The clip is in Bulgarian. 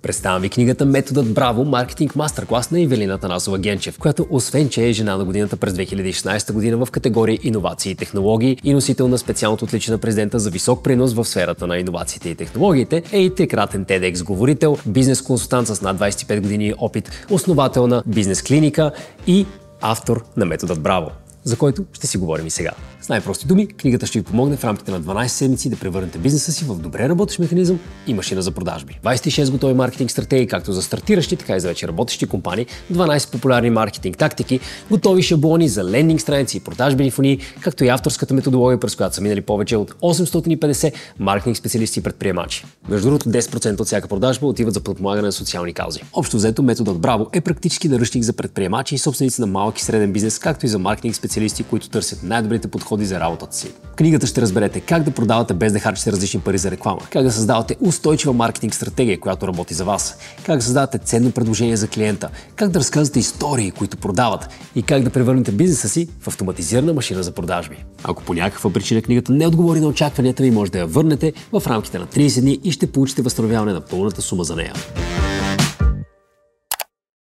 Представям ви книгата "Методът Браво. Маркетинг мастерклас" на Ивелина Танасова Генчев, която освен, че е жена на годината през 2016 година в категория иновации и технологии и носител на специалното отличие на президента за висок принос в сферата на иновациите и технологиите, е и трикратен TEDx говорител, бизнес консултант с над 25 години опит, основател на бизнес клиника и автор на Методът Браво, за който ще си говорим и сега. С най-прости думи, книгата ще ви помогне в рамките на 12 седмици да превърнете бизнеса си в добре работещ механизъм и машина за продажби. 26 готови маркетинг стратегии, както за стартиращи, така и за вече работещи компании, 12 популярни маркетинг тактики, готови шаблони за лендинг страници и продажбени фунии, както и авторската методология, през която са минали повече от 850 маркетинг специалисти и предприемачи. Между другото, 10% от всяка продажба отиват за подпомагане на социални каузи. Общо взето, Методът Браво е практически наръчник за предприемачи и собственици на малък и среден бизнес, както и за маркетинг специалисти, които търсят най-добрите подходи за работата си. В книгата ще разберете как да продавате без да харчите различни пари за реклама, как да създавате устойчива маркетинг стратегия, която работи за вас, как да създавате ценно предложение за клиента, как да разказвате истории, които продават и как да превърнете бизнеса си в автоматизирана машина за продажби. Ако по някаква причина книгата не отговори на очакванията ви, може да я върнете в рамките на 30 дни и ще получите възстановяване на пълната сума за нея.